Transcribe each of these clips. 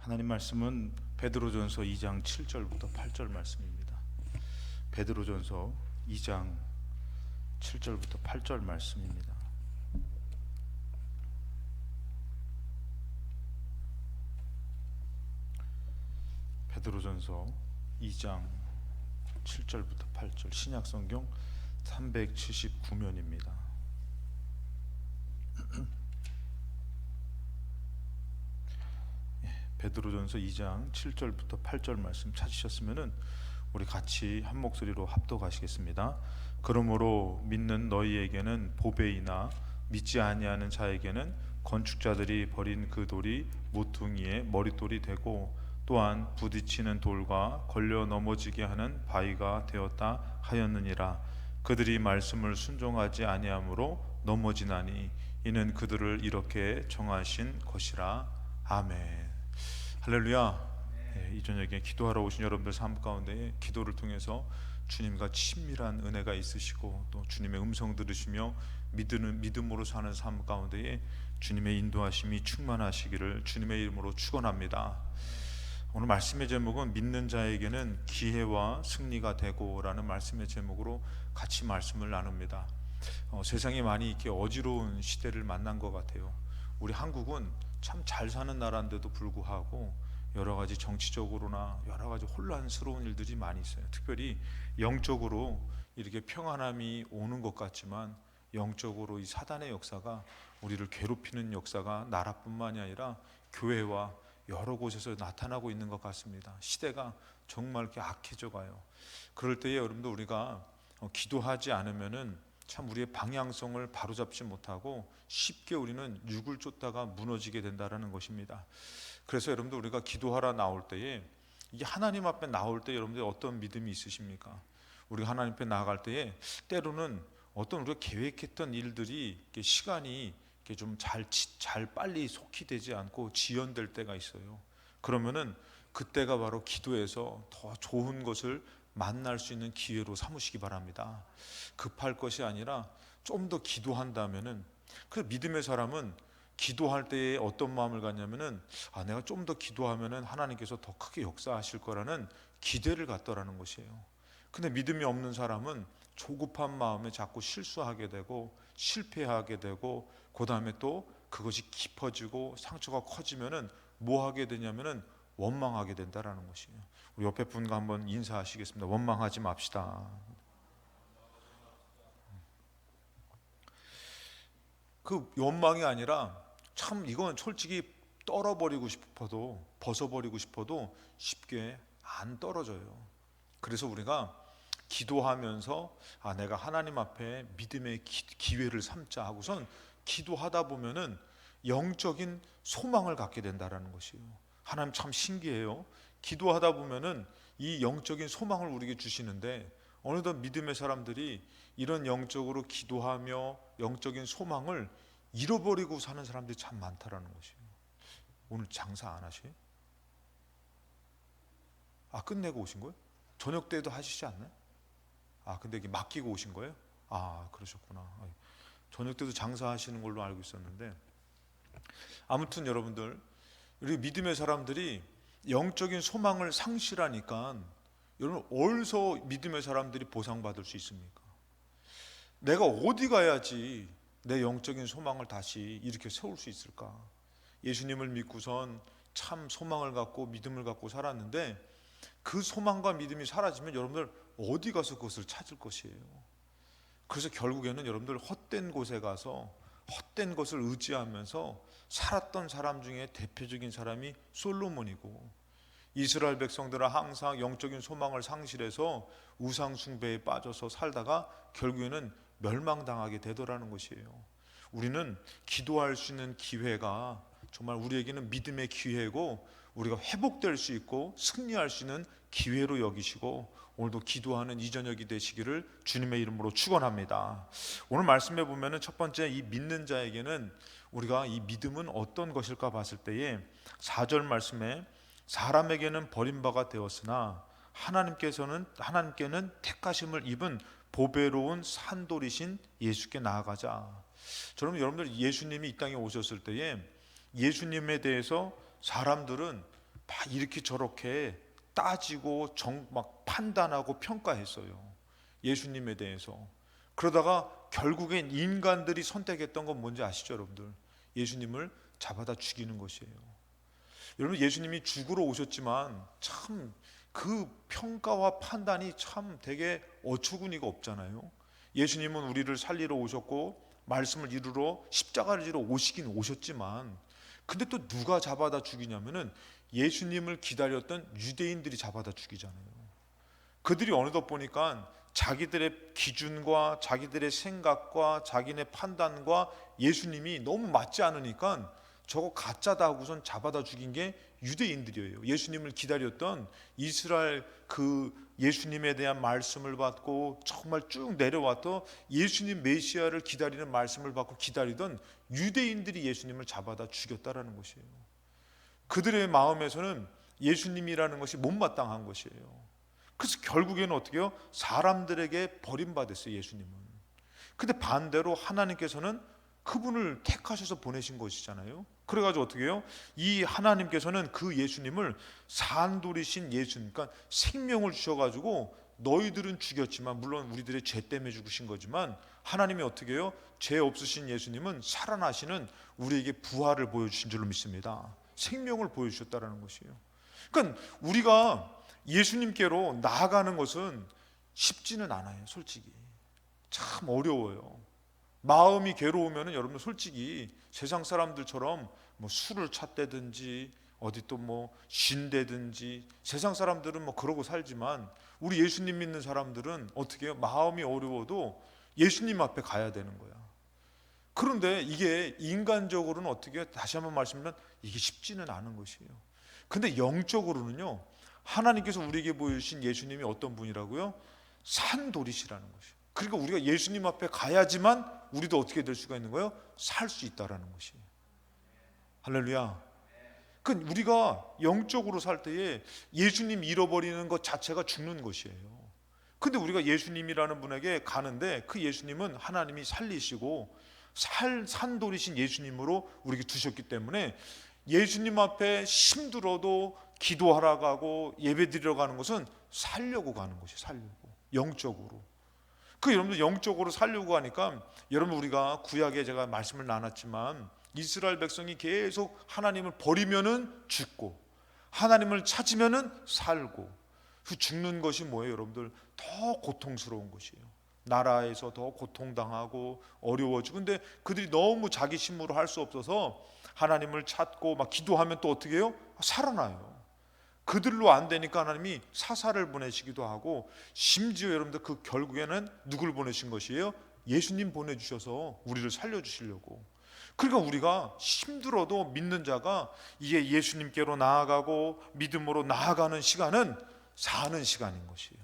하나님 말씀은 베드로전서 2장 7절부터 8절 말씀입니다. 베드로전서 2장 7절부터 8절 말씀입니다. 베드로전서 2장 7절부터 8절, 신약성경 379면입니다. 베드로전서 2장 7절부터 8절 말씀 찾으셨으면은 우리 같이 한 목소리로 합독하시겠습니다. 그러므로 믿는 너희에게는 보배이나 믿지 아니하는 자에게는 건축자들이 버린 그 돌이 모퉁이의 머릿돌이 되고 또한 부딪히는 돌과 걸려 넘어지게 하는 바위가 되었다 하였느니라. 그들이 말씀을 순종하지 아니함으로 넘어지나니 이는 그들을 이렇게 정하신 것이라. 아멘. 할렐루야. 이 저녁에 기도하러 오신 여러분들 삶 가운데 기도를 통해서 주님과 친밀한 은혜가 있으시고 또 주님의 음성 들으시며 믿음으로 사는 삶 가운데에 주님의 인도하심이 충만하시기를 주님의 이름으로 축원합니다. 오늘 말씀의 제목은 믿는 자에게는 기회와 승리가 되고라는 말씀의 제목으로 같이 말씀을 나눕니다. 세상이 많이 이렇게 어지러운 시대를 만난 것 같아요. 우리 한국은 참 잘 사는 나라인데도 불구하고 여러 가지 정치적으로나 여러 가지 혼란스러운 일들이 많이 있어요. 특별히 영적으로 이렇게 평안함이 오는 것 같지만 영적으로 이 사단의 역사가 우리를 괴롭히는 역사가 나라뿐만이 아니라 교회와 여러 곳에서 나타나고 있는 것 같습니다. 시대가 정말 이렇게 악해져 가요. 그럴 때에 여러분들 우리가 기도하지 않으면은 참 우리의 방향성을 바로잡지 못하고 쉽게 우리는 육을 쫓다가 무너지게 된다는 것입니다. 그래서 여러분들 우리가 기도하러 나올 때에 이게 하나님 앞에 나올 때 여러분들 어떤 믿음이 있으십니까? 우리가 하나님 앞에 나아갈 때에 때로는 어떤 우리가 계획했던 일들이 시간이 좀 잘 빨리 속히 되지 않고 지연될 때가 있어요. 그러면은 그때가 바로 기도에서 더 좋은 것을 만날 수 있는 기회로 삼으시기 바랍니다. 급할 것이 아니라 좀 더 기도한다면은, 그 믿음의 사람은 기도할 때에 어떤 마음을 갖냐면은 내가 좀 더 기도하면은 하나님께서 더 크게 역사하실 거라는 기대를 갖더라는 것이에요. 근데 믿음이 없는 사람은 조급한 마음에 자꾸 실수하게 되고 실패하게 되고 그 다음에 또 그것이 깊어지고 상처가 커지면은 뭐 하게 되냐면은 원망하게 된다라는 것이에요. 우리 옆에 분과 한번 인사하시겠습니다. 원망하지 맙시다. 그 원망이 아니라 참 이건 솔직히 떨어버리고 싶어도 벗어버리고 싶어도 쉽게 안 떨어져요. 그래서 우리가 기도하면서 내가 하나님 앞에 믿음의 기회를 삼자 하고선 기도하다 보면은 영적인 소망을 갖게 된다라는 것이에요. 하나님 참 신기해요. 기도하다 보면은 이 영적인 소망을 우리에게 주시는데 어느덧 믿음의 사람들이 이런 영적으로 기도하며 영적인 소망을 잃어버리고 사는 사람들이 참 많다라는 것이에요. 오늘 장사 안 하셔요? 끝내고 오신 거예요? 저녁 때도 하시지 않나요? 근데 이게 맡기고 오신 거예요? 그러셨구나. 저녁 때도 장사하시는 걸로 알고 있었는데, 아무튼 여러분들, 우리 믿음의 사람들이 영적인 소망을 상실하니까 여러분 어디서 믿음의 사람들이 보상받을 수 있습니까? 내가 어디 가야지 내 영적인 소망을 다시 이렇게 세울 수 있을까? 예수님을 믿고선 참 소망을 갖고 믿음을 갖고 살았는데 그 소망과 믿음이 사라지면 여러분들 어디 가서 그것을 찾을 것이에요. 그래서 결국에는 여러분들 헛된 곳에 가서 헛된 것을 의지하면서 살았던 사람 중에 대표적인 사람이 솔로몬이고, 이스라엘 백성들은 항상 영적인 소망을 상실해서 우상 숭배에 빠져서 살다가 결국에는 멸망당하게 되더라는 것이에요. 우리는 기도할 수 있는 기회가 정말 우리에게는 믿음의 기회고 우리가 회복될 수 있고 승리할 수 있는 기회로 여기시고 오늘도 기도하는 이 저녁이 되시기를 주님의 이름으로 축원합니다. 오늘 말씀에 보면은 첫 번째 이 믿는 자에게는 우리가 이 믿음은 어떤 것일까 봤을 때에 4절 말씀에 사람에게는 버림바가 되었으나 하나님께는 택하심을 입은 보배로운 산돌이신 예수께 나아가자. 저는 여러분들 예수님이 이 땅에 오셨을 때에 예수님에 대해서 사람들은 막 이렇게 저렇게 따지고 막 판단하고 평가했어요, 예수님에 대해서. 그러다가 결국엔 인간들이 선택했던 건 뭔지 아시죠, 여러분들? 예수님을 잡아다 죽이는 것이에요. 여러분, 예수님이 죽으러 오셨지만 참 그 평가와 판단이 참 되게 어처구니가 없잖아요. 예수님은 우리를 살리러 오셨고 말씀을 이루러 십자가를 지러 오시긴 오셨지만, 근데 또 누가 잡아다 죽이냐면은 예수님을 기다렸던 유대인들이 잡아다 죽이잖아요. 그들이 어느덧 보니까 자기들의 기준과 자기들의 생각과 자기네 판단과 예수님이 너무 맞지 않으니까 저거 가짜다 하고선 잡아다 죽인 게 유대인들이에요. 예수님을 기다렸던, 이스라엘 그 예수님에 대한 말씀을 받고 정말 쭉 내려왔던 예수님 메시아를 기다리는 말씀을 받고 기다리던 유대인들이 예수님을 잡아다 죽였다라는 것이에요. 그들의 마음에서는 예수님이라는 것이 못마땅한 것이에요. 그래서 결국에는 어떻게 해요? 사람들에게 버림받았어요, 예수님은. 근데 반대로 하나님께서는 그분을 택하셔서 보내신 것이잖아요. 그래가지고 어떻게 해요? 이 하나님께서는 그 예수님을 산돌이신 예수님, 그러니까 생명을 주셔가지고 너희들은 죽였지만, 물론 우리들의 죄 때문에 죽으신 거지만, 하나님이 어떻게 해요? 죄 없으신 예수님은 살아나시는 우리에게 부활을 보여주신 줄로 믿습니다. 생명을 보여주셨다는 것이에요. 그러니까 우리가 예수님께로 나아가는 것은 쉽지는 않아요. 솔직히 참 어려워요. 마음이 괴로우면 여러분 솔직히 세상 사람들처럼 뭐 술을 찾대든지 어디 또 뭐 쉰대든지, 세상 사람들은 뭐 그러고 살지만 우리 예수님 믿는 사람들은 어떻게 해요? 마음이 어려워도 예수님 앞에 가야 되는 거야. 그런데 이게 인간적으로는 어떻게 해요? 다시 한번 말씀드리면 이게 쉽지는 않은 것이에요. 근데 영적으로는요, 하나님께서 우리에게 보여주신 예수님이 어떤 분이라고요? 산돌이시라는 것이에요. 그러니까 우리가 예수님 앞에 가야지만 우리도 어떻게 될 수가 있는 거예요? 살 수 있다라는 것이에요. 할렐루야. 그러니까 우리가 영적으로 살 때에 예수님 잃어버리는 것 자체가 죽는 것이에요. 근데 우리가 예수님이라는 분에게 가는데 그 예수님은 하나님이 살리시고 산돌이신 예수님으로 우리에게 두셨기 때문에 예수님 앞에 힘들어도 기도하러 가고 예배드리러 가는 것은 살려고 가는 것이에요. 살려고, 영적으로. 그 여러분들 영적으로 살려고 하니까, 여러분 우리가 구약에 제가 말씀을 나눴지만 이스라엘 백성이 계속 하나님을 버리면은 죽고 하나님을 찾으면은 살고, 그 죽는 것이 뭐예요? 여러분들 더 고통스러운 것이에요. 나라에서 더 고통당하고 어려워지고, 근데 그들이 너무 자기 힘으로 할 수 없어서 하나님을 찾고 막 기도하면 또 어떻게 해요? 살아나요. 그들로 안 되니까 하나님이 사사를 보내시기도 하고, 심지어 여러분들 그 결국에는 누굴 보내신 것이에요? 예수님 보내주셔서 우리를 살려주시려고. 그러니까 우리가 힘들어도 믿는 자가 이게 예수님께로 나아가고 믿음으로 나아가는 시간은 사는 시간인 것이에요.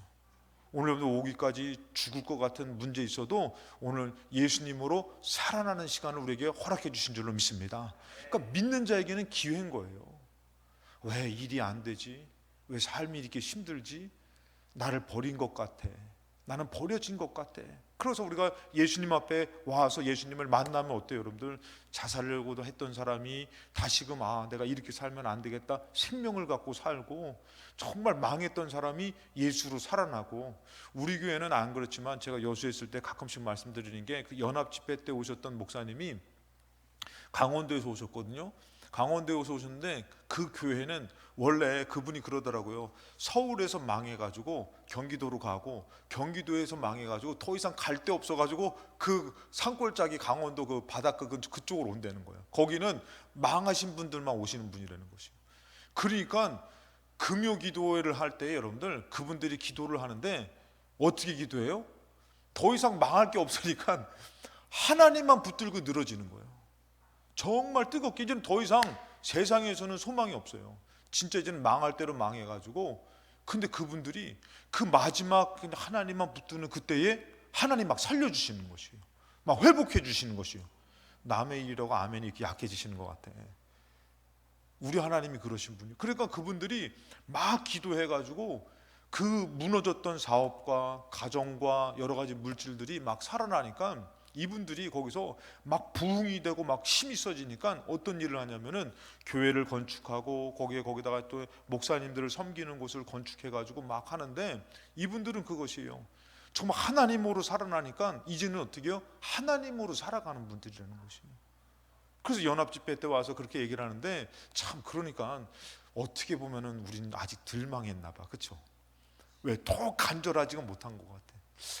오늘 오기까지 죽을 것 같은 문제 있어도 오늘 예수님으로 살아나는 시간을 우리에게 허락해 주신 줄로 믿습니다. 그러니까 믿는 자에게는 기회인 거예요. 왜 일이 안 되지? 왜 삶이 이렇게 힘들지? 나를 버린 것 같아. 나는 버려진 것 같아. 그래서 우리가 예수님 앞에 와서 예수님을 만나면 어때요, 여러분들? 자살하려고도 했던 사람이 다시금 내가 이렇게 살면 안 되겠다, 생명을 갖고 살고, 정말 망했던 사람이 예수로 살아나고. 우리 교회는 안 그렇지만 제가 여수에 있을 때 가끔씩 말씀드리는 게, 그 연합 집회 때 오셨던 목사님이 강원도에서 오셨거든요. 강원도에서 오셨는데 그 교회는 원래 그분이 그러더라고요. 서울에서 망해가지고 경기도로 가고, 경기도에서 망해가지고 더 이상 갈 데 없어가지고 그 산골짜기 강원도 그 바닷가 그쪽으로 온다는 거예요. 거기는 망하신 분들만 오시는 분이라는 것이에요. 그러니까 금요 기도회를 할 때 여러분들 그분들이 기도를 하는데 어떻게 기도해요? 더 이상 망할 게 없으니까 하나님만 붙들고 늘어지는 거예요. 정말 뜨겁게. 이제는 더 이상 세상에서는 소망이 없어요. 진짜 이제는 망할 대로 망해가지고, 근데 그분들이 그 마지막 하나님만 붙드는 그때에 하나님 막 살려주시는 것이에요. 막 회복해 주시는 것이에요. 남의 일이라고 아멘이 이렇게 약해지시는 것 같아. 우리 하나님이 그러신 분이에요. 그러니까 그분들이 막 기도해가지고 그 무너졌던 사업과 가정과 여러 가지 물질들이 막 살아나니까 이분들이 거기서 막 부흥이 되고 막 힘이 써지니까 어떤 일을 하냐면은 교회를 건축하고 거기다가 또 목사님들을 섬기는 곳을 건축해 가지고 막 하는데, 이분들은 그것이에요. 정말 하나님으로 살아나니까 이제는 어떻게 해요? 하나님으로 살아가는 분들이라는 것이에요. 그래서 연합집회 때 와서 그렇게 얘기를 하는데, 참 그러니까 어떻게 보면은 우리는 아직 덜 망했나 봐. 그렇죠? 왜? 더 간절하지가 못한 것 같아.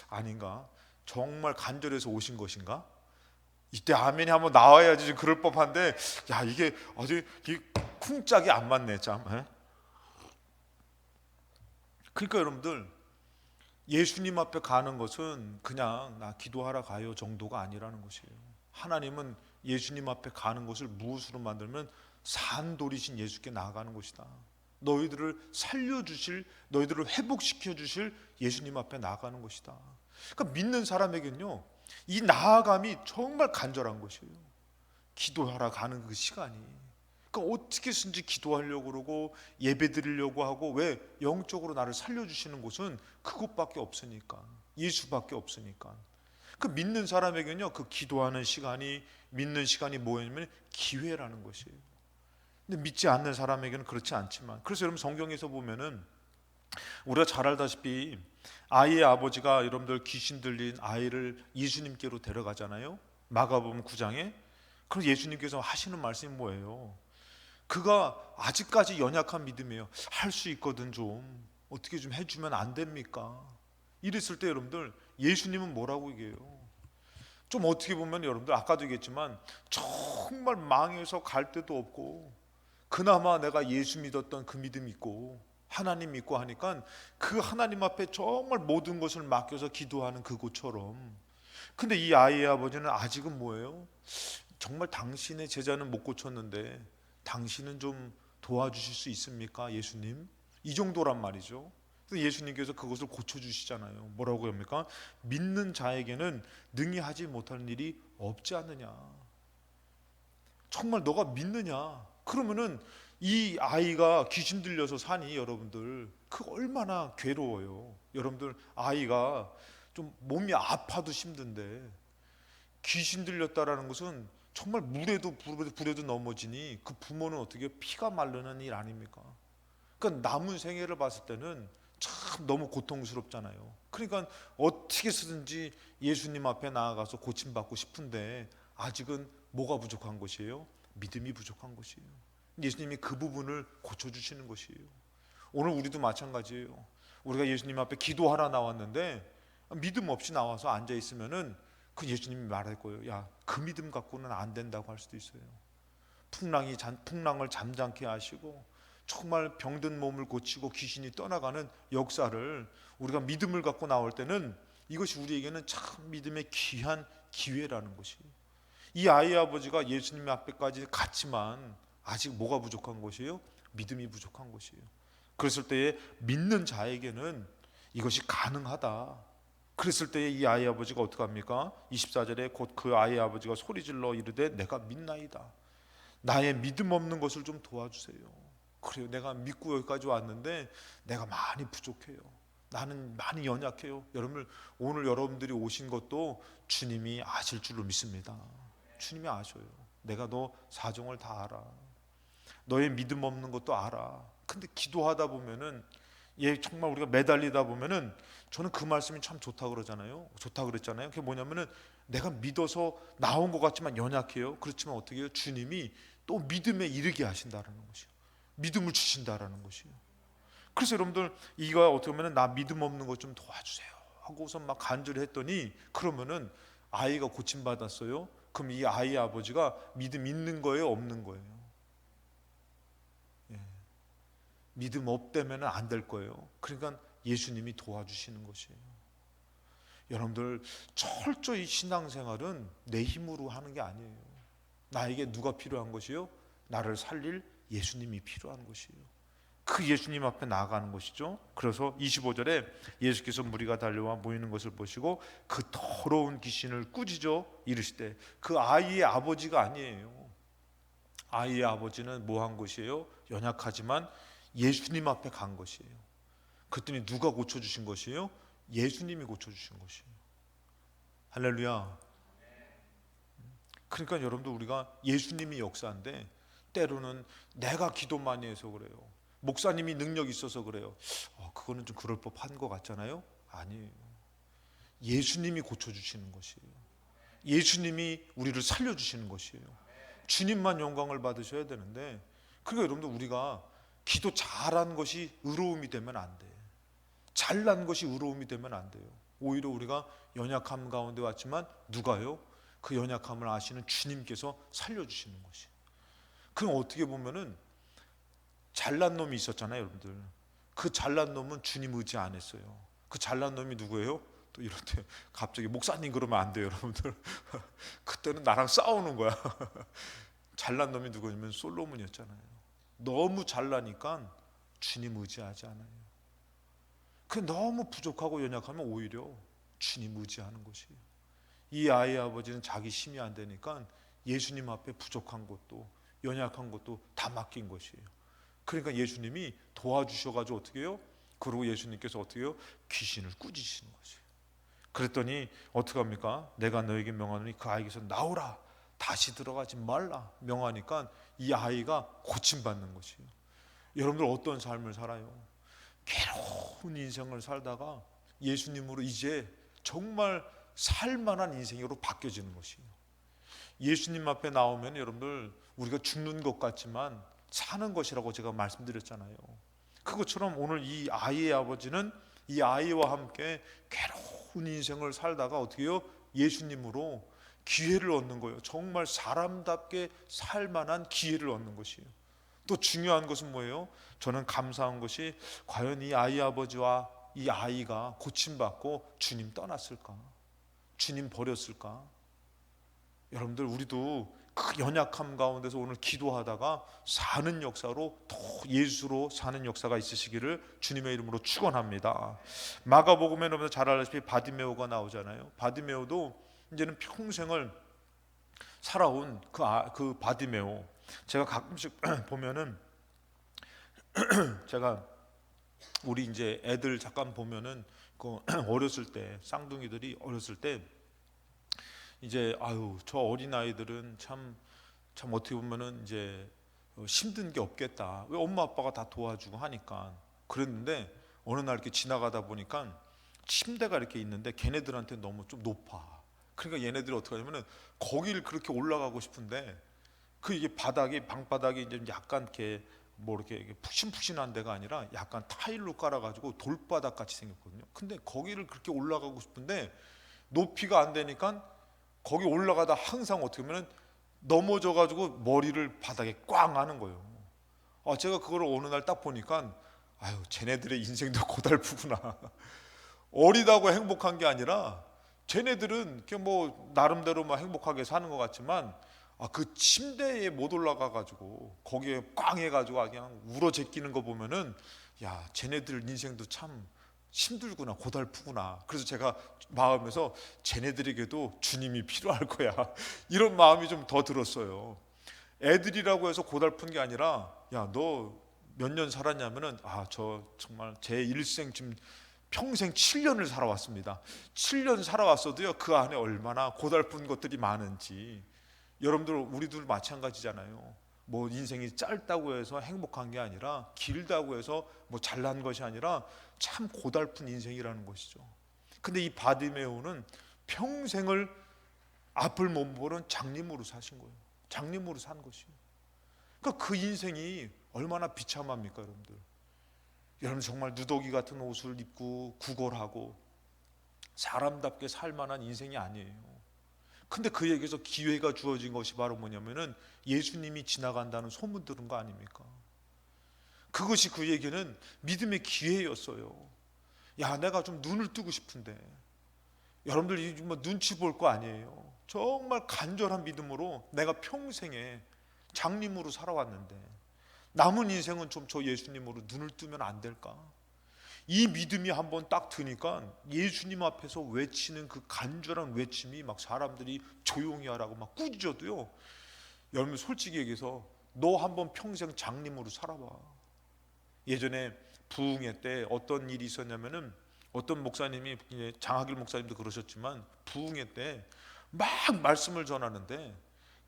아닌가? 정말 간절해서 오신 것인가? 이때 아멘이 한번 나와야지 그럴 법한데, 야, 이게 아주 쿵짝이 안 맞네 참. 그러니까 여러분들, 예수님 앞에 가는 것은 그냥 나 기도하러 가요 정도가 아니라는 것이에요. 하나님은 예수님 앞에 가는 것을 무엇으로 만들면 산돌이신 예수께 나아가는 것이다. 너희들을 살려주실, 너희들을 회복시켜 주실 예수님 앞에 나아가는 것이다. 그러니까 믿는 사람에겐요, 이 나아감이 정말 간절한 것이에요. 기도하러 가는 그 시간이. 그러니까 어떻게 해서든지 기도하려고 그러고 예배 드리려고 하고, 왜? 영적으로 나를 살려주시는 곳은 그곳밖에 없으니까, 예수밖에 없으니까. 그 믿는 사람에게는요, 그 기도하는 시간이, 믿는 시간이 뭐냐면 기회라는 것이에요. 근데 믿지 않는 사람에게는 그렇지 않지만, 그래서 여러분 성경에서 보면은 우리가 잘 알다시피 아이의 아버지가 여러분들 귀신 들린 아이를 예수님께로 데려가잖아요. 마가복음 9장에. 그럼 예수님께서 하시는 말씀이 뭐예요? 그가 아직까지 연약한 믿음이에요. 할 수 있거든, 좀 어떻게 좀 해주면 안 됩니까? 이랬을 때 여러분들 예수님은 뭐라고 얘기해요? 좀 어떻게 보면 여러분들 아까도 얘기했지만 정말 망해서 갈 데도 없고, 그나마 내가 예수 믿었던 그 믿음 있고 하나님 믿고 하니까 그 하나님 앞에 정말 모든 것을 맡겨서 기도하는 그곳처럼. 근데 이 아이의 아버지는 아직은 뭐예요? 정말 당신의 제자는 못 고쳤는데 당신은 좀 도와주실 수 있습니까, 예수님? 이 정도란 말이죠. 그래서 예수님께서 그것을 고쳐주시잖아요. 뭐라고 합니까? 믿는 자에게는 능히 하지 못할 일이 없지 않느냐. 정말 너가 믿느냐? 그러면은 이 아이가 귀신 들려서 사니, 여러분들 그 얼마나 괴로워요. 여러분들 아이가 좀 몸이 아파도 힘든데, 귀신 들렸다라는 것은 정말 물에도 불에도 넘어지니 그 부모는 어떻게 피가 마르는 일 아닙니까? 그러니까 남은 생애를 봤을 때는 참 너무 고통스럽잖아요. 그러니까 어떻게 쓰든지 예수님 앞에 나아가서 고침받고 싶은데 아직은 뭐가 부족한 것이에요? 믿음이 부족한 것이에요. 예수님이 그 부분을 고쳐주시는 것이에요. 오늘 우리도 마찬가지예요. 우리가 예수님 앞에 기도하러 나왔는데 믿음 없이 나와서 앉아있으면은 그 예수님이 말할 거예요. 야, 그 믿음 갖고는 안 된다고 할 수도 있어요. 풍랑을 잠잠케 하시고 정말 병든 몸을 고치고 귀신이 떠나가는 역사를 우리가 믿음을 갖고 나올 때는 이것이 우리에게는 참 믿음의 귀한 기회라는 것이에요. 이 아이의 아버지가 예수님 앞에까지 갔지만 아직 뭐가 부족한 것이에요? 믿음이 부족한 것이에요. 그랬을 때에 믿는 자에게는 이것이 가능하다. 그랬을 때에 이 아이의 아버지가 어떻게 합니까? 24절에 곧 그 아이의 아버지가 소리질러 이르되 내가 믿나이다. 나의 믿음 없는 것을 좀 도와주세요. 그래요, 내가 믿고 여기까지 왔는데 내가 많이 부족해요. 나는 많이 연약해요. 여러분, 오늘 여러분들이 오신 것도 주님이 아실 줄로 믿습니다. 주님이 아셔요. 내가 너 사정을 다 알아. 너의 믿음 없는 것도 알아. 근데 기도하다 보면은, 정말 우리가 매달리다 보면은, 저는 그 말씀이 참 좋다 그러잖아요. 좋다 그랬잖아요. 그게 뭐냐면은 내가 믿어서 나온 것 같지만 연약해요. 그렇지만 어떻게 해요? 주님이 또 믿음에 이르게 하신다라는 것이요. 믿음을 주신다라는 것이요. 그래서 여러분들 이거 어떻게 보면 나 믿음 없는 것 좀 도와주세요 하고서 막 간절히 했더니, 그러면은 아이가 고침받았어요. 그럼 이 아이의 아버지가 믿음 있는 거예요, 없는 거예요? 믿음 없다면 안 될 거예요. 그러니까 예수님이 도와주시는 것이에요. 여러분들 철저히 신앙생활은 내 힘으로 하는 게 아니에요. 나에게 누가 필요한 것이요? 나를 살릴 예수님이 필요한 것이에요. 그 예수님 앞에 나아가는 것이죠. 그래서 25절에 예수께서 무리가 달려와 모이는 것을 보시고 그 더러운 귀신을 꾸짖어 이르시되, 그 아이의 아버지가 아니에요. 아이의 아버지는 뭐 한 것이에요? 연약하지만 예수님 앞에 간 것이에요. 그랬더니 누가 고쳐주신 것이에요? 예수님이 고쳐주신 것이에요. 할렐루야. 그러니까 여러분들, 우리가 예수님이 역사인데 때로는 내가 기도 많이 해서 그래요, 목사님이 능력 있어서 그래요, 그거는 좀 그럴 법한 것 같잖아요. 아니에요. 예수님이 고쳐주시는 것이에요. 예수님이 우리를 살려주시는 것이에요. 주님만 영광을 받으셔야 되는데, 그러니까 여러분들, 우리가 기도 잘한 것이 의로움이 되면 안 돼. 잘난 것이 의로움이 되면 안 돼요. 오히려 우리가 연약함 가운데 왔지만 누가요? 그 연약함을 아시는 주님께서 살려주시는 것이. 그럼 어떻게 보면은 잘난 놈이 있었잖아요, 여러분들. 그 잘난 놈은 주님 의지 안 했어요. 그 잘난 놈이 누구예요? 또 이럴 때 갑자기 목사님 그러면 안 돼요, 여러분들. 그때는 나랑 싸우는 거야. 잘난 놈이 누구냐면 솔로몬이었잖아요. 너무 잘나니까 주님 의지하지 않아요. 그 너무 부족하고 연약하면 오히려 주님 의지하는 것이에요. 이 아이의 아버지는 자기 힘이 안 되니까 예수님 앞에 부족한 것도 연약한 것도 다 맡긴 것이에요. 그러니까 예수님이 도와주셔가지고 어떻게 해요? 그리고 예수님께서 어떻게 해요? 귀신을 꾸짖으시는 것이에요. 그랬더니 어떻게 합니까? 내가 너에게 명하노니 그 아이에게서 나오라, 다시 들어가지 말라 명하니까 이 아이가 고침받는 것이에요. 여러분들 어떤 삶을 살아요? 괴로운 인생을 살다가 예수님으로 이제 정말 살만한 인생으로 바뀌어지는 것이에요. 예수님 앞에 나오면 여러분들, 우리가 죽는 것 같지만 사는 것이라고 제가 말씀드렸잖아요. 그것처럼 오늘 이 아이의 아버지는 이 아이와 함께 괴로운 인생을 살다가 어떻게 해요? 예수님으로 기회를 얻는 거예요. 정말 사람답게 살만한 기회를 얻는 것이에요. 또 중요한 것은 뭐예요? 저는 감사한 것이, 과연 이 아이 아버지와 이 아이가 고침받고 주님 떠났을까? 주님 버렸을까? 여러분들, 우리도 그 연약함 가운데서 오늘 기도하다가 사는 역사로, 더 예수로 사는 역사가 있으시기를 주님의 이름으로 축원합니다. 마가복음에 여러분들 잘 알다시피 바디메오가 나오잖아요. 바디메오도 이제는 평생을 살아온 그 바디메오, 제가 가끔씩 보면은 제가 우리 이제 애들 잠깐 보면은 그 어렸을 때, 쌍둥이들이 어렸을 때 이제 저 어린 아이들은 참 어떻게 보면은 이제 힘든 게 없겠다, 왜 엄마 아빠가 다 도와주고 하니까 그랬는데, 어느 날 이렇게 지나가다 보니까 침대가 이렇게 있는데 걔네들한테 너무 좀 높아. 그러니까 얘네들이 어떻게 하냐면은 거기를 그렇게 올라가고 싶은데, 그 이게 바닥이, 방바닥이 이제 약간 이렇게 뭐 이렇게 푹신푹신한 데가 아니라 약간 타일로 깔아가지고 돌바닥 같이 생겼거든요. 근데 거기를 그렇게 올라가고 싶은데 높이가 안 되니까 거기 올라가다 항상 어떻게 보면 넘어져가지고 머리를 바닥에 꽝 하는 거예요. 제가 그걸 어느 날 딱 보니까 쟤네들의 인생도 고달프구나. 어리다고 행복한 게 아니라 쟤네들은 그냥 뭐 나름대로 막 행복하게 사는 것 같지만, 그 침대에 못 올라가가지고 거기에 꽝 해가지고 그냥 울어 제끼는 거 보면은, 야, 쟤네들 인생도 참 힘들구나, 고달프구나. 그래서 제가 마음에서 쟤네들에게도 주님이 필요할 거야, 이런 마음이 좀 더 들었어요. 애들이라고 해서 고달픈 게 아니라, 야, 너 몇 년 살았냐면은, 저 정말 제 일생 지금 평생 7년을 살아왔습니다. 7년 살아왔어도요, 그 안에 얼마나 고달픈 것들이 많은지. 여러분들, 우리들 마찬가지잖아요. 뭐 인생이 짧다고 해서 행복한 게 아니라, 길다고 해서 뭐 잘난 것이 아니라 참 고달픈 인생이라는 것이죠. 근데 이 바디메오는 평생을 앞을 못 보는 장님으로 사신 거예요. 장님으로 산 것이에요. 그러니까 그 인생이 얼마나 비참합니까, 여러분들. 여러분, 정말 누더기 같은 옷을 입고 구걸하고 사람답게 살만한 인생이 아니에요. 근데 그에게서 기회가 주어진 것이 바로 뭐냐면은 예수님이 지나간다는 소문 들은 거 아닙니까? 그것이 그에게는 믿음의 기회였어요. 야, 내가 좀 눈을 뜨고 싶은데, 여러분들 뭐 눈치 볼 거 아니에요. 정말 간절한 믿음으로 내가 평생에 장님으로 살아왔는데 남은 인생은 좀 저 예수님으로 눈을 뜨면 안 될까? 이 믿음이 한번 딱 드니까 예수님 앞에서 외치는 그 간절한 외침이 막 사람들이 조용히 하라고 막 꾸짖어도요, 여러분 솔직히 얘기해서 너 한번 평생 장님으로 살아봐. 예전에 부흥회 때 어떤 일이 있었냐면은, 어떤 목사님이, 장하길 목사님도 그러셨지만, 부흥회 때 막 말씀을 전하는데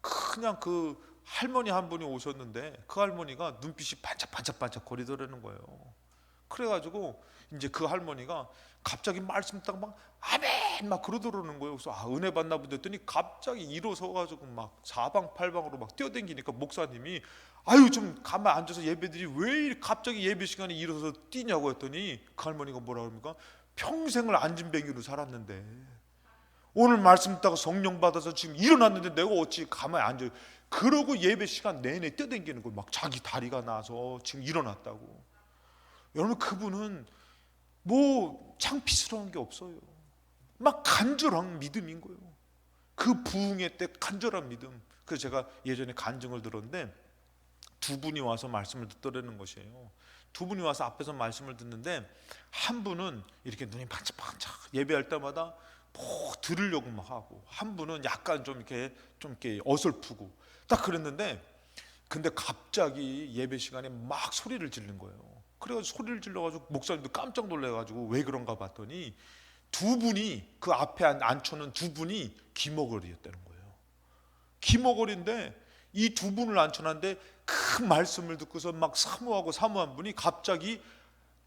그냥 그 할머니 한 분이 오셨는데 그 할머니가 눈빛이 반짝반짝반짝 거리더라는 거예요. 그래가지고 이제 그 할머니가 갑자기 말씀 딱 막 아멘 막 그러더라는 거예요. 그래서 은혜 받나 보다 했더니 갑자기 일어서가지고 막 사방팔방으로 막 뛰어댕기니까 목사님이 아유 좀 가만 앉아서 예배드리 왜 이렇게 갑자기 예배 시간에 일어서서 뛰냐고 했더니 그 할머니가 뭐라 그럽니까? 평생을 앉은뱅이로 살았는데 오늘 말씀 듣다가 성령 받아서 지금 일어났는데 내가 어찌 가만히 앉아. 그러고 예배 시간 내내 뛰어댕기는 거예요. 막 자기 다리가 나서 지금 일어났다고. 여러분 그분은 뭐 창피스러운 게 없어요. 막 간절한 믿음인 거예요. 그 부흥의 때 간절한 믿음. 그래서 제가 예전에 간증을 들었는데 두 분이 와서 말씀을 듣더라는 것이에요. 두 분이 와서 앞에서 말씀을 듣는데 한 분은 이렇게 눈이 반짝반짝 예배할 때마다 뭐 들으려고 막 하고, 한 분은 약간 좀 이렇게 어설프고 딱 그랬는데, 근데 갑자기 예배 시간에 막 소리를 지르는 거예요. 그래가지고 소리를 질러가지고 목사님도 깜짝 놀래가지고 왜 그런가 봤더니 두 분이 그 앞에 앉혀놓은 두 분이 기머거리였다는 거예요. 기머거리인데 이 두 분을 앉혀놨는데 그 말씀을 듣고서 막 사모한 분이 갑자기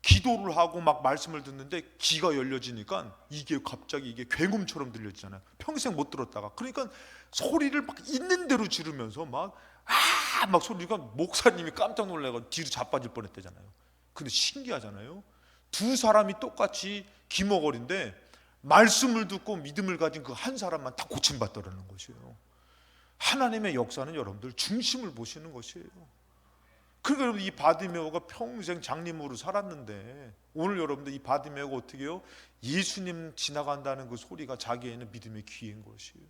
기도를 하고 막 말씀을 듣는데 귀가 열려지니까 이게 갑자기 이게 굉음처럼 들려지잖아요. 평생 못 들었다가. 그러니까 소리를 막 있는 대로 지르면서 막 소리가, 목사님이 깜짝 놀라서 뒤로 자빠질 뻔했대잖아요. 근데 신기하잖아요. 두 사람이 똑같이 기머거리인데 말씀을 듣고 믿음을 가진 그 한 사람만 다 고침받더라는 것이에요. 하나님의 역사는 여러분들 중심을 보시는 것이에요. 그러니까 여러분 이 바디메오가 평생 장님으로 살았는데 오늘 여러분들 이 바디메오가 어떻게 해요? 예수님 지나간다는 그 소리가 자기에는 믿음의 귀인 것이에요.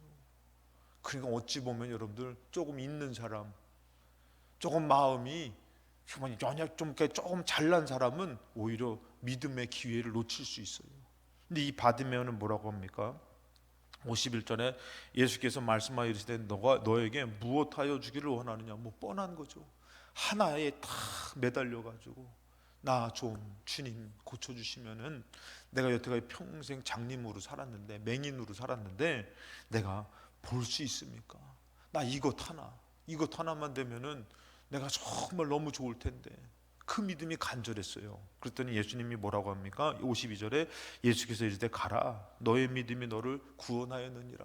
그러니까 어찌 보면 여러분들 조금 있는 사람, 조금 마음이 연약 조금 잘난 사람은 오히려 믿음의 기회를 놓칠 수 있어요. 근데 이 바디메오는 뭐라고 합니까? 51절에 예수께서 말씀하여 이르시되 너에게 무엇하여 주기를 원하느냐. 뭐 뻔한 거죠. 하나에 딱 매달려 가지고 나 좀 주님 고쳐주시면은 내가 여태까지 평생 장님으로 살았는데, 맹인으로 살았는데 내가 볼 수 있습니까? 나 이것 하나만 되면은 내가 정말 너무 좋을 텐데. 그 믿음이 간절했어요. 그랬더니 예수님이 뭐라고 합니까? 52절에 예수께서 이르되 가라, 너의 믿음이 너를 구원하였느니라.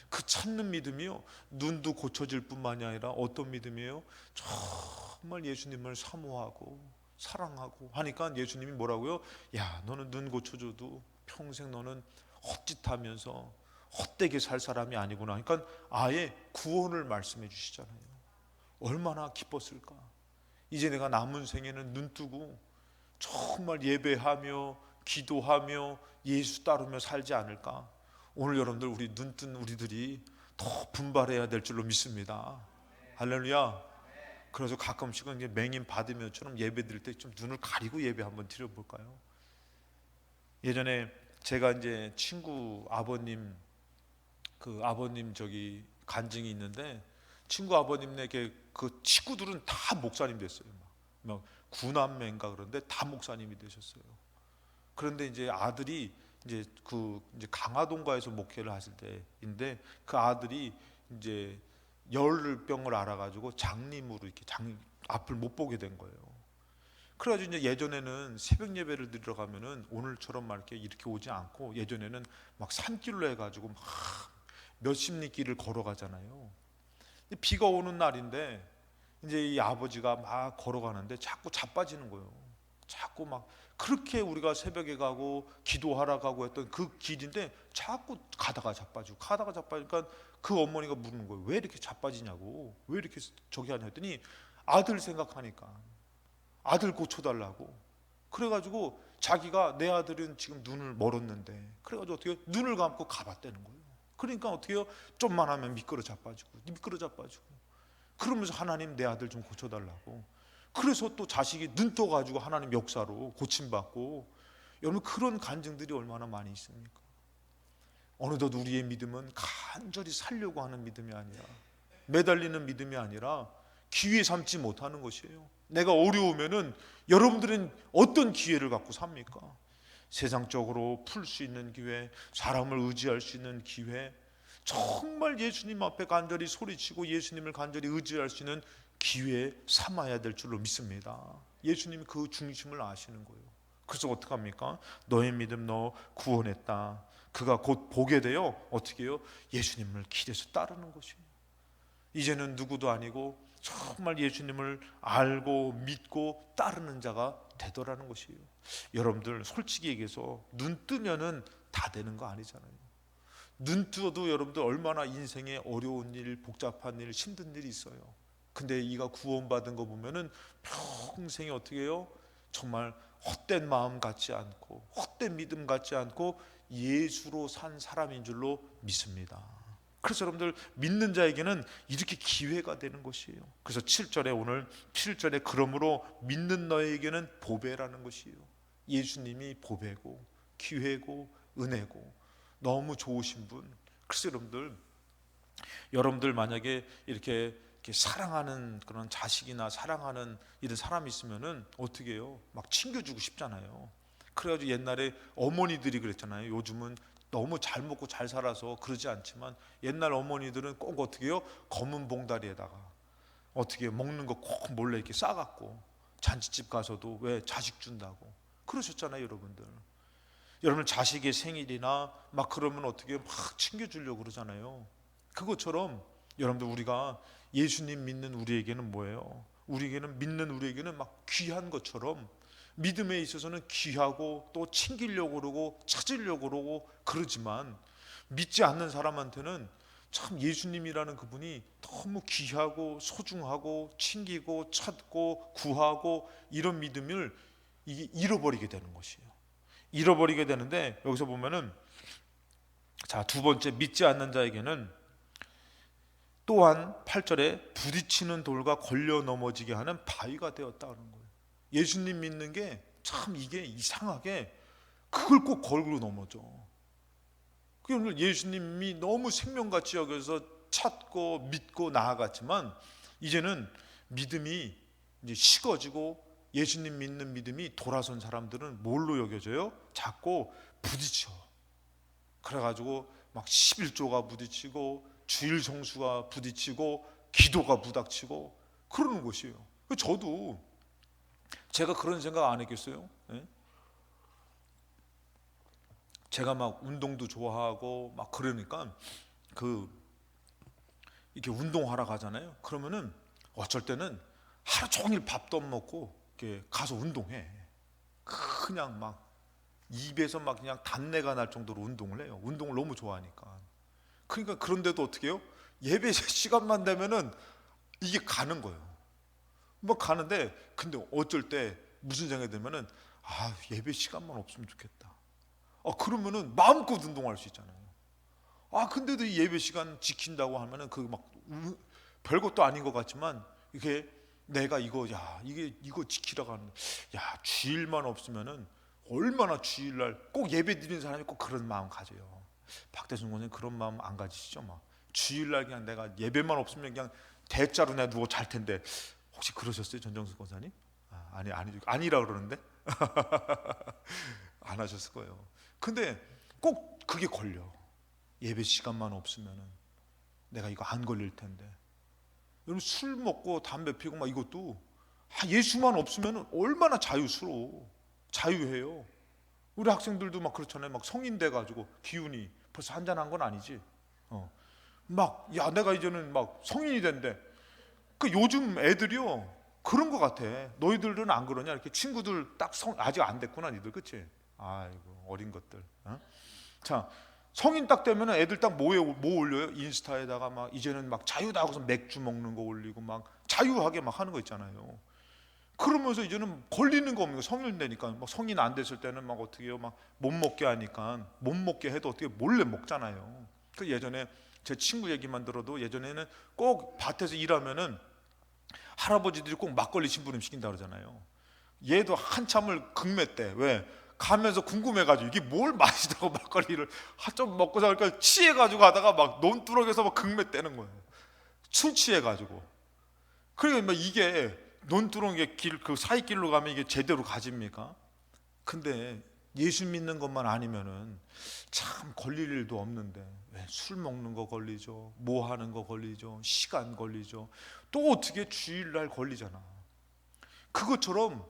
그 찾는 믿음이요, 눈도 고쳐질 뿐만이 아니라 어떤 믿음이에요? 정말 예수님을 사모하고 사랑하고 하니까 예수님이 뭐라고요? 야, 너는 눈 고쳐줘도 평생 너는 헛짓하면서 헛되게 살 사람이 아니구나. 그러니까 아예 구원을 말씀해 주시잖아요. 얼마나 기뻤을까. 이제 내가 남은 생에는 눈 뜨고 정말 예배하며 기도하며 예수 따르며 살지 않을까. 오늘 여러분들 우리 눈 뜬 우리들이 더 분발해야 될 줄로 믿습니다. 할렐루야. 그래서 가끔씩은 이제 맹인 받으면처럼 예배 드릴 때 좀 눈을 가리고 예배 한번 드려볼까요? 예전에 제가 이제 친구 아버님 저기 간증이 있는데, 친구 아버님에게 그 친구들은 다 목사님 됐어요. 막 구남매인가 그런데 다 목사님이 되셨어요. 그런데 이제 아들이 이제 강화동가에서 목회를 하실 때인데 그 아들이 이제 열병을 알아가지고 장님으로 이렇게 앞을 못 보게 된 거예요. 그래가지고 이제 예전에는 새벽 예배를 드리러 가면은 오늘처럼 막 이렇게 오지 않고 예전에는 막 산길로 해가지고 막 몇십 리 길을 걸어가잖아요. 비가 오는 날인데 이제 이 아버지가 막 걸어가는데 자꾸 자빠지는 거예요. 자꾸 막 그렇게 우리가 새벽에 가고 기도하러 가고 했던 그 길인데 자꾸 가다가 자빠지니까 그 어머니가 묻는 거예요. 왜 이렇게 자빠지냐고, 왜 이렇게 저기 하냐 했더니 아들 생각하니까, 아들 고쳐달라고. 그래가지고 자기가 내 아들은 지금 눈을 멀었는데 그래가지고 어떻게 눈을 감고 가봤다는 거예요. 그러니까 어떻게 해요? 좀만 하면 미끄러 자빠지고 그러면서 하나님 내 아들 좀 고쳐달라고. 그래서 또 자식이 눈 떠가지고 하나님 역사로 고침받고. 여러분 그런 간증들이 얼마나 많이 있습니까? 어느덧 우리의 믿음은 간절히 살려고 하는 믿음이 아니라, 매달리는 믿음이 아니라 기회 삼지 못하는 것이에요. 내가 어려우면은 여러분들은 어떤 기회를 갖고 삽니까? 세상적으로 풀 수 있는 기회, 사람을 의지할 수 있는 기회, 정말 예수님 앞에 간절히 소리치고 예수님을 간절히 의지할 수 있는 기회에 삼아야 될 줄로 믿습니다. 예수님이 그 중심을 아시는 거예요. 그래서 어떡합니까? 너의 믿음 너 구원했다. 그가 곧 보게 되어 어떻게 해요? 예수님을 길에서 따르는 것이에요. 이제는 누구도 아니고 정말 예수님을 알고 믿고 따르는 자가 되더라는 것이에요. 여러분들 솔직히 얘기해서 눈 뜨면은 다 되는 거 아니잖아요. 눈 뜨어도 여러분들 얼마나 인생에 어려운 일, 복잡한 일, 힘든 일이 있어요. 근데 이가 구원받은 거 보면은 평생에 어떻게 해요? 정말 헛된 마음 같지 않고 헛된 믿음 같지 않고 예수로 산 사람인 줄로 믿습니다. 그래서 여러분들 믿는 자에게는 이렇게 기회가 되는 것이에요. 그래서 7절에 오늘 7절에 그러므로 믿는 너에게는 보배라는 것이에요. 예수님이 보배고 기회고 은혜고 너무 좋으신 분. 그래서 여러분들 만약에 이렇게 사랑하는 그런 자식이나 사랑하는 이런 사람이 있으면은 어떻게 해요? 막 챙겨주고 싶잖아요. 그래가지고 옛날에 어머니들이 그랬잖아요. 요즘은 너무 잘 먹고 잘 살아서 그러지 않지만 옛날 어머니들은 꼭 어떻게 해요? 검은 봉다리에다가 어떻게 먹는 거 꼭 몰래 이렇게 싸갖고 잔치집 가서도 왜 자식 준다고 그러셨잖아요. 여러분 자식의 생일이나 막 그러면 어떻게 막 챙겨주려고 그러잖아요. 그것처럼 여러분들 우리가 예수님 믿는 우리에게는 뭐예요? 믿는 우리에게는 막 귀한 것처럼 믿음에 있어서는 귀하고 또 챙기려고 그러고 찾으려고 그러고 그러지만 믿지 않는 사람한테는 참 예수님이라는 그분이 너무 귀하고 소중하고 챙기고 찾고 구하고 이런 믿음을 이게 잃어버리게 되는 것이에요. 잃어버리게 되는데 여기서 보면은 자, 두 번째 믿지 않는 자에게는 또한 8절에 부딪히는 돌과 걸려 넘어지게 하는 바위가 되었다는 거예요. 예수님 믿는 게 참 이게 이상하게 그걸 꼭 걸고 넘어져. 오늘 예수님이 너무 생명같이 여겨서 찾고 믿고 나아갔지만 이제는 믿음이 이제 식어지고 예수님 믿는 믿음이 돌아선 사람들은 뭘로 여겨져요? 자꾸 부딪혀. 그래가지고 막 11조가 부딪히고 주일 성수가 부딪히고 기도가 부닥치고 그러는 것이에요. 저도 제가 그런 생각 안 했겠어요? 예? 제가 막 운동도 좋아하고 막 그러니까 이렇게 운동하러 가잖아요. 그러면은 어쩔 때는 하루 종일 밥도 안 먹고 이렇게 가서 운동해. 그냥 막 입에서 막 그냥 단내가 날 정도로 운동을 해요. 운동을 너무 좋아하니까. 그러니까 그런데도 어떻게 해요? 예배 시간만 되면은 이게 가는 거예요. 뭐 가는데 근데 어쩔 때 무슨 생각이 들면은 예배 시간만 없으면 좋겠다. 그러면은 마음껏 운동할 수 있잖아요. 근데도 이 예배 시간 지킨다고 하면은 그 막 별것도 아닌 것 같지만 이게 내가 이거 지키라고 하는 주일만 없으면은 얼마나 주일날 꼭 예배 드리는 사람이 꼭 그런 마음 가져요. 박대순 권사님 그런 마음 안 가지시죠? 막 주일날 그냥 내가 예배만 없으면 그냥 대자로 내가 누워 잘 텐데 혹시 그러셨어요, 전정숙 권사님? 아니라 그러는데 안 하셨을 거예요. 근데 꼭 그게 걸려. 예배 시간만 없으면은 내가 이거 안 걸릴 텐데. 여러분 술 먹고 담배 피고 막 이것도 예수만 없으면은 얼마나 자유해요. 우리 학생들도 막 그렇잖아요. 막 성인 돼 가지고 기운이 벌써 한잔한 건 아니지. 내가 이제는 막 성인이 된대. 요즘 애들이요 그런 것 같아. 너희들은 안 그러냐? 이렇게 친구들 아직 안 됐구나 니들, 그치? 아이고 어린 것들. 자, 성인 딱 되면 애들 딱 뭐 올려요? 인스타에다가 막 이제는 막 자유다 하고서 맥주 먹는 거 올리고 막 자유하게 막 하는 거 있잖아요. 그러면서 이제는 걸리는 거 없는 거. 성인 되니까 막 성인 안 됐을 때는 막 어떻게 해요? 막 못 먹게 하니까 못 먹게 해도 어떻게 몰래 먹잖아요. 예전에 제 친구 얘기만 들어도 예전에는 꼭 밭에서 일하면은 할아버지들이 꼭 막걸리 심부름 시킨다 그러잖아요. 얘도 한참을 극매대. 왜? 가면서 궁금해가지고 이게 뭘 마시다고 막걸리를 좀 먹고 자니까 취해가지고 하다가 막 논두렁에서 막 극매대는 거예요. 술 취해가지고. 그러니까 이게 논두렁의 그 사이길로 가면 이게 제대로 가집니까? 근데 예수 믿는 것만 아니면은 참 걸릴 일도 없는데 왜 술 먹는 거 걸리죠, 뭐 하는 거 걸리죠, 시간 걸리죠, 또 어떻게 주일날 걸리잖아. 그것처럼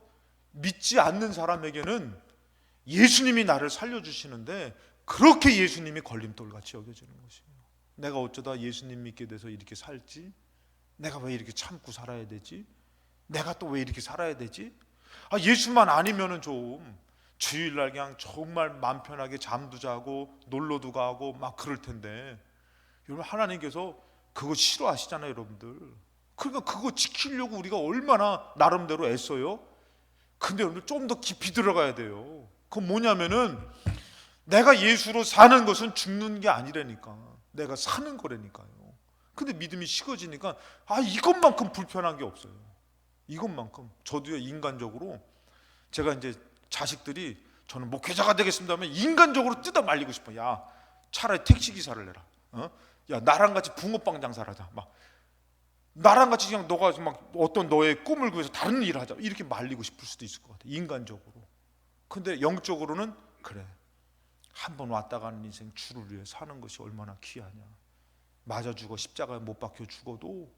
믿지 않는 사람에게는 예수님이 나를 살려주시는데 그렇게 예수님이 걸림돌같이 여겨지는 것이에요. 내가 어쩌다 예수님 믿게 돼서 이렇게 살지? 내가 왜 이렇게 참고 살아야 되지? 내가 또 왜 이렇게 살아야 되지? 예수만 아니면은 좀 주일날 그냥 정말 마음 편하게 잠도 자고 놀러도 가고 막 그럴 텐데, 여러분 하나님께서 그거 싫어하시잖아요, 여러분들. 그러니까 그거 지키려고 우리가 얼마나 나름대로 애써요. 근데 여러분들 좀 더 깊이 들어가야 돼요. 그건 뭐냐면은 내가 예수로 사는 것은 죽는 게 아니라니까, 내가 사는 거라니까요. 근데 믿음이 식어지니까 이것만큼 불편한 게 없어요. 이것만큼. 저도요, 인간적으로 제가 이제 자식들이 저는 목회자가 되겠습니다 하면 인간적으로 뜯어 말리고 싶어. 야, 차라리 택시기사를 내라. 야, 나랑 같이 붕어빵 장사를 하자. 막 나랑 같이 그냥 너가 막 어떤 너의 꿈을 구해서 다른 일을 하자. 이렇게 말리고 싶을 수도 있을 것 같아, 인간적으로. 근데 영적으로는 그래, 한 번 왔다 가는 인생 주를 위해 사는 것이 얼마나 귀하냐. 맞아 죽어 십자가에 못 박혀 죽어도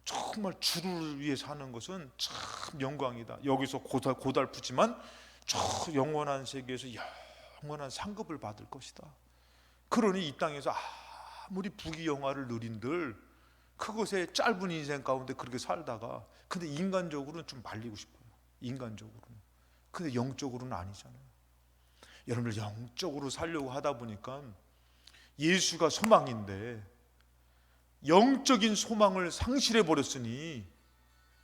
정말 주를 위해 사는 것은 참 영광이다. 여기서 고달프지만 저 영원한 세계에서 영원한 상급을 받을 것이다. 그러니 이 땅에서 아무리 부귀영화를 누린들 그것의 짧은 인생 가운데 그렇게 살다가, 근데 인간적으로는 좀 말리고 싶어요, 인간적으로는. 근데 영적으로는 아니잖아요. 여러분들 영적으로 살려고 하다 보니까 예수가 소망인데 영적인 소망을 상실해 버렸으니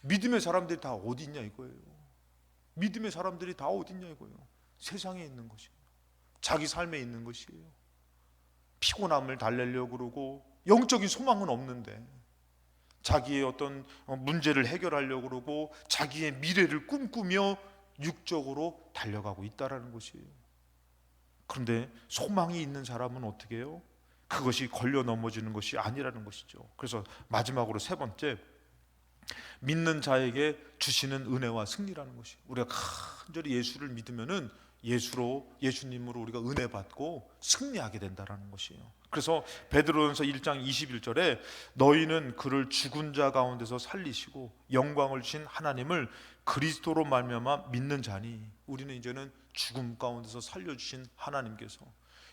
믿음의 사람들이 다 어디 있냐 이거예요. 믿음의 사람들이 다 어디 있냐 이거예요. 세상에 있는 것이에요. 자기 삶에 있는 것이에요. 피곤함을 달래려고 그러고 영적인 소망은 없는데 자기의 어떤 문제를 해결하려고 그러고 자기의 미래를 꿈꾸며 육적으로 달려가고 있다라는 것이에요. 그런데 소망이 있는 사람은 어떻게 해요? 그것이 걸려 넘어지는 것이 아니라는 것이죠. 그래서 마지막으로 세 번째, 믿는 자에게 주시는 은혜와 승리라는 것이. 우리가 간절히 예수를 믿으면은 예수님으로 우리가 은혜 받고 승리하게 된다라는 것이에요. 그래서 베드로전서 1장 21절에 너희는 그를 죽은 자 가운데서 살리시고 영광을 주신 하나님을 그리스도로 말미암아 믿는 자니, 우리는 이제는 죽음 가운데서 살려주신 하나님께서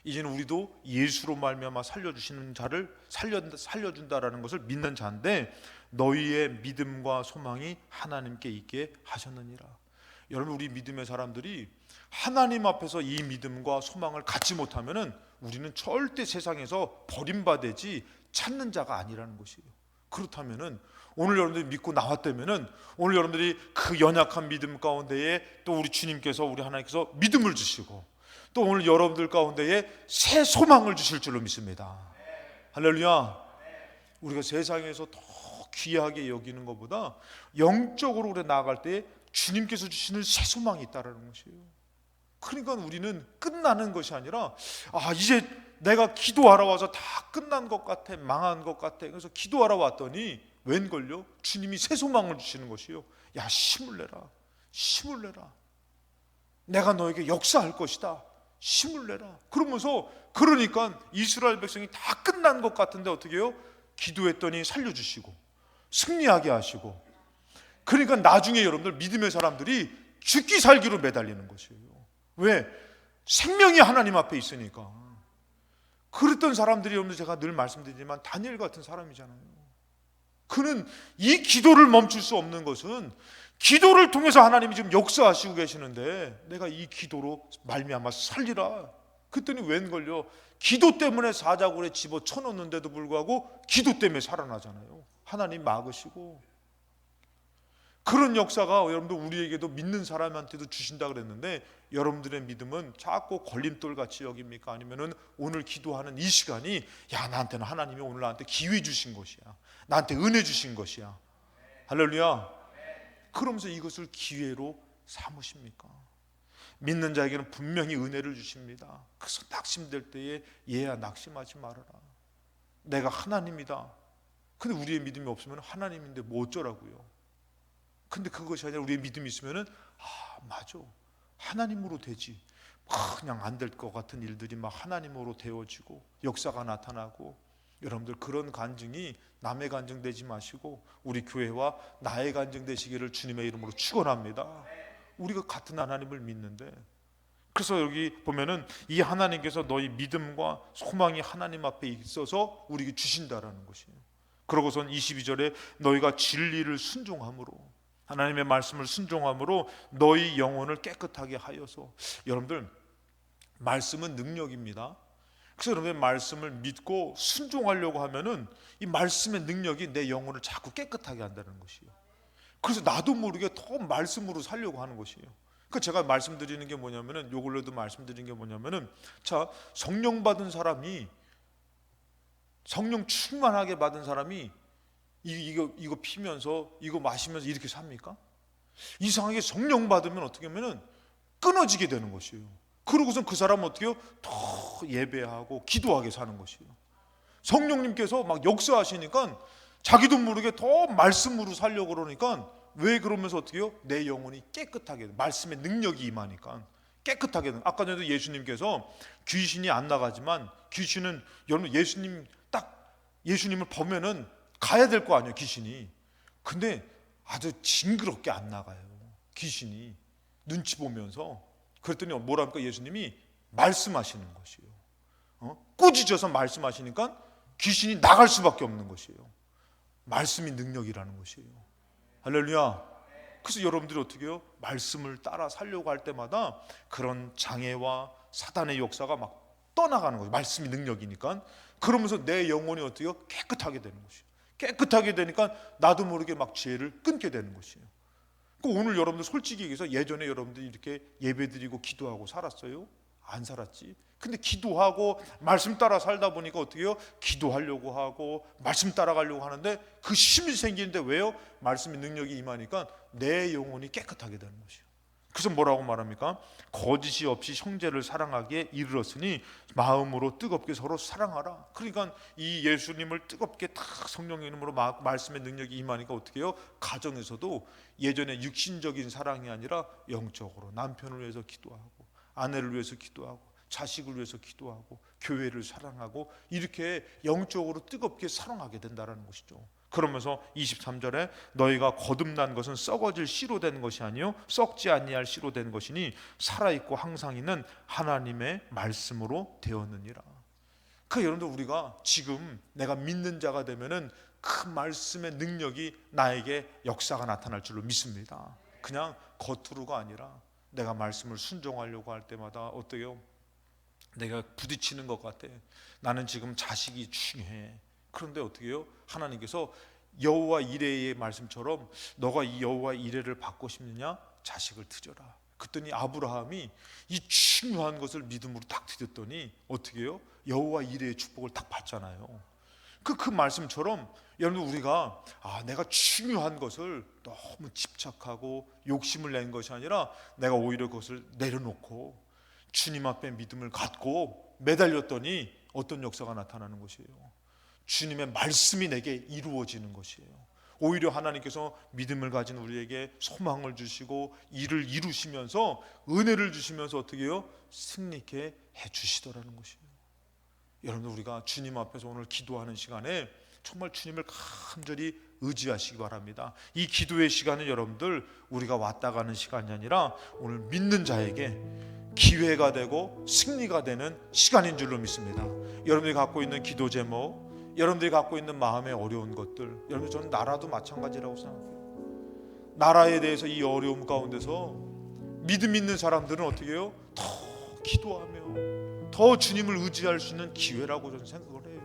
이제는 우리도 예수로 말미암아 살려주시는 자를 살려준다라는 것을 믿는 자인데, 너희의 믿음과 소망이 하나님께 있게 하셨느니라. 여러분, 우리 믿음의 사람들이 하나님 앞에서 이 믿음과 소망을 갖지 못하면은 우리는 절대 세상에서 버림받지 찾는 자가 아니라는 것이에요. 그렇다면은 오늘 여러분들이 믿고 나왔다면은 오늘 여러분들이 그 연약한 믿음 가운데에 또 우리 주님께서, 우리 하나님께서 믿음을 주시고 또 오늘 여러분들 가운데에 새 소망을 주실 줄로 믿습니다. 할렐루야. 우리가 세상에서 더 귀하게 여기는 것보다 영적으로 우리 나아갈 때 주님께서 주시는 새 소망이 있다라는 것이에요. 그러니까 우리는 끝나는 것이 아니라 이제 내가 기도하러 와서 다 끝난 것 같아, 망한 것 같아, 그래서 기도하러 왔더니 웬걸요? 주님이 새 소망을 주시는 것이요. 야, 힘을 내라. 내가 너에게 역사할 것이다. 힘을 내라. 그러면서, 그러니까 이스라엘 백성이 다 끝난 것 같은데 어떻게 해요? 기도했더니 살려주시고 승리하게 하시고. 그러니까 나중에 여러분들 믿음의 사람들이 죽기 살기로 매달리는 것이에요. 왜? 생명이 하나님 앞에 있으니까. 그랬던 사람들이, 여러분들 제가 늘 말씀드리지만 다니엘 같은 사람이잖아요. 그는 이 기도를 멈출 수 없는 것은 기도를 통해서 하나님이 지금 역사하시고 계시는데 내가 이 기도로 말미암아 살리라. 그랬더니 웬걸요? 기도 때문에 사자굴에 집어쳐놓는데도 불구하고 기도 때문에 살아나잖아요. 하나님 막으시고. 그런 역사가 여러분들 우리에게도 믿는 사람한테도 주신다 그랬는데, 여러분들의 믿음은 자꾸 걸림돌 같이 여깁니까? 아니면은 오늘 기도하는 이 시간이, 야, 나한테는 하나님이 오늘 나한테 기회 주신 것이야, 나한테 은혜 주신 것이야. 할렐루야. 그러면서 이것을 기회로 삼으십니까? 믿는 자에게는 분명히 은혜를 주십니다. 그래서 낙심될 때에 얘야 낙심하지 말아라. 내가 하나님이다. 근데 우리의 믿음이 없으면 하나님인데 뭐 어쩌라고요? 근데 그것이 아니라 우리의 믿음이 있으면은 맞아, 하나님으로 되지. 그냥 안 될 것 같은 일들이 막 하나님으로 되어지고 역사가 나타나고, 여러분들 그런 간증이 남의 간증 되지 마시고 우리 교회와 나의 간증 되시기를 주님의 이름으로 축원합니다. 우리가 같은 하나님을 믿는데, 그래서 여기 보면은 이 하나님께서 너희 믿음과 소망이 하나님 앞에 있어서 우리에게 주신다라는 것이에요. 그러고선 22절에 너희가 진리를 순종함으로, 하나님의 말씀을 순종함으로 너희 영혼을 깨끗하게 하여서. 여러분들 말씀은 능력입니다. 그래서 여러분의 말씀을 믿고 순종하려고 하면은 이 말씀의 능력이 내 영혼을 자꾸 깨끗하게 한다는 것이에요. 그래서 나도 모르게 더 말씀으로 살려고 하는 것이에요. 그 제가 말씀드리는 게 뭐냐면은, 요 근래도 말씀드리는 게 뭐냐면은, 자, 성령 받은 사람이, 성령 충만하게 받은 사람이 이거 피면서 이거 마시면서 이렇게 삽니까? 이상하게 성령 받으면 어떻게 하면은 끊어지게 되는 것이에요. 그러고선 그 사람은 어떻게 해요? 더 예배하고 기도하게 사는 것이에요. 성령님께서 막 역사하시니까 자기도 모르게 더 말씀으로 살려고 그러니까, 왜 그러면서 어떻게 해요? 내 영혼이 깨끗하게, 말씀의 능력이 임하니까 깨끗하게. 아까 전에도 예수님께서 귀신이 안 나가지만, 귀신은 여러분 예수님을 보면은 가야 될 거 아니에요, 귀신이. 근데 아주 징그럽게 안 나가요, 귀신이. 눈치 보면서. 그랬더니 뭐랍니까? 예수님이 말씀하시는 것이에요. 꾸짖어서 말씀하시니까 귀신이 나갈 수밖에 없는 것이에요. 말씀이 능력이라는 것이에요. 할렐루야. 그래서 여러분들이 어떻게 해요? 말씀을 따라 살려고 할 때마다 그런 장애와 사단의 역사가 막 떠나가는 거예요. 말씀이 능력이니까. 그러면서 내 영혼이 어떻게 해요? 깨끗하게 되는 것이에요. 깨끗하게 되니까 나도 모르게 막 죄를 끊게 되는 것이에요. 오늘 여러분들 솔직히 얘기해서, 예전에 여러분들이 이렇게 예배드리고 기도하고 살았어요? 안 살았지. 근데 기도하고 말씀 따라 살다 보니까 어떻게 해요? 기도하려고 하고 말씀 따라가려고 하는데 그 힘이 생기는데, 왜요? 말씀의 능력이 임하니까 내 영혼이 깨끗하게 되는 것이에요. 그래서 뭐라고 말합니까? 거짓이 없이 형제를 사랑하기에 이르렀으니 마음으로 뜨겁게 서로 사랑하라. 그러니까 이 예수님을 뜨겁게 딱 성령의 이름으로 말씀의 능력이 임하니까 어떻게 해요? 가정에서도 예전에 육신적인 사랑이 아니라 영적으로 남편을 위해서 기도하고, 아내를 위해서 기도하고, 자식을 위해서 기도하고, 교회를 사랑하고, 이렇게 영적으로 뜨겁게 사랑하게 된다는 것이죠. 그러면서 23절에 너희가 거듭난 것은 썩어질 씨로 된 것이 아니요 썩지 아니할 씨로 된 것이니 살아있고 항상 있는 하나님의 말씀으로 되었느니라. 그 여러분들, 우리가 지금 내가 믿는 자가 되면은 그 말씀의 능력이 나에게 역사가 나타날 줄로 믿습니다. 그냥 겉으로가 아니라 내가 말씀을 순종하려고 할 때마다 어때요? 내가 부딪히는 것 같아. 나는 지금 자식이 중요해. 그런데 어떻게 해요? 하나님께서 여호와 이레의 말씀처럼 너가 이 여호와 이레를 받고 싶느냐? 자식을 드려라. 그랬더니 아브라함이 이 중요한 것을 믿음으로 딱 드렸더니 어떻게 해요? 여호와 이레의 축복을 딱 받잖아요. 그 말씀처럼 여러분, 우리가 내가 중요한 것을 너무 집착하고 욕심을 낸 것이 아니라 내가 오히려 그것을 내려놓고 주님 앞에 믿음을 갖고 매달렸더니 어떤 역사가 나타나는 것이에요? 주님의 말씀이 내게 이루어지는 것이에요. 오히려 하나님께서 믿음을 가진 우리에게 소망을 주시고 일을 이루시면서 은혜를 주시면서 어떻게 해요? 승리케 해주시더라는 것이에요. 여러분들, 우리가 주님 앞에서 오늘 기도하는 시간에 정말 주님을 간절히 의지하시기 바랍니다. 이 기도의 시간은 여러분들 우리가 왔다 가는 시간이 아니라 오늘 믿는 자에게 기회가 되고 승리가 되는 시간인 줄로 믿습니다. 여러분들이 갖고 있는 기도 제목, 여러분들이 갖고 있는 마음의 어려운 것들, 여러분, 저는 나라도 마찬가지라고 생각해요. 나라에 대해서 이 어려움 가운데서 믿음 있는 사람들은 어떻게 해요? 더 기도하며 더 주님을 의지할 수 있는 기회라고 저는 생각을 해요.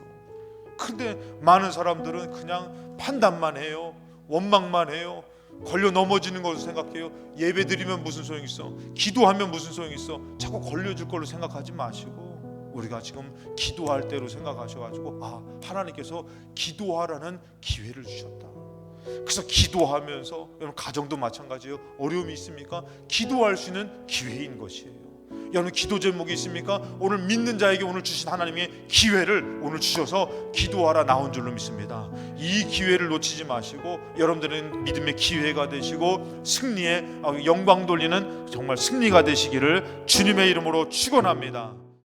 그런데 많은 사람들은 그냥 판단만 해요. 원망만 해요. 걸려 넘어지는 것을 생각해요. 예배 드리면 무슨 소용이 있어? 기도하면 무슨 소용이 있어? 자꾸 걸려줄 걸로 생각하지 마시고 우리가 지금 기도할 때로 생각하셔가지고 하나님께서 기도하라는 기회를 주셨다. 그래서 기도하면서, 여러분 가정도 마찬가지예요. 어려움이 있습니까? 기도할 수 있는 기회인 것이에요. 여러분 기도 제목이 있습니까? 오늘 믿는 자에게 오늘 주신 하나님의 기회를 오늘 주셔서 기도하라 나온 줄로 믿습니다. 이 기회를 놓치지 마시고 여러분들은 믿음의 기회가 되시고 승리의 영광 돌리는 정말 승리가 되시기를 주님의 이름으로 축원합니다.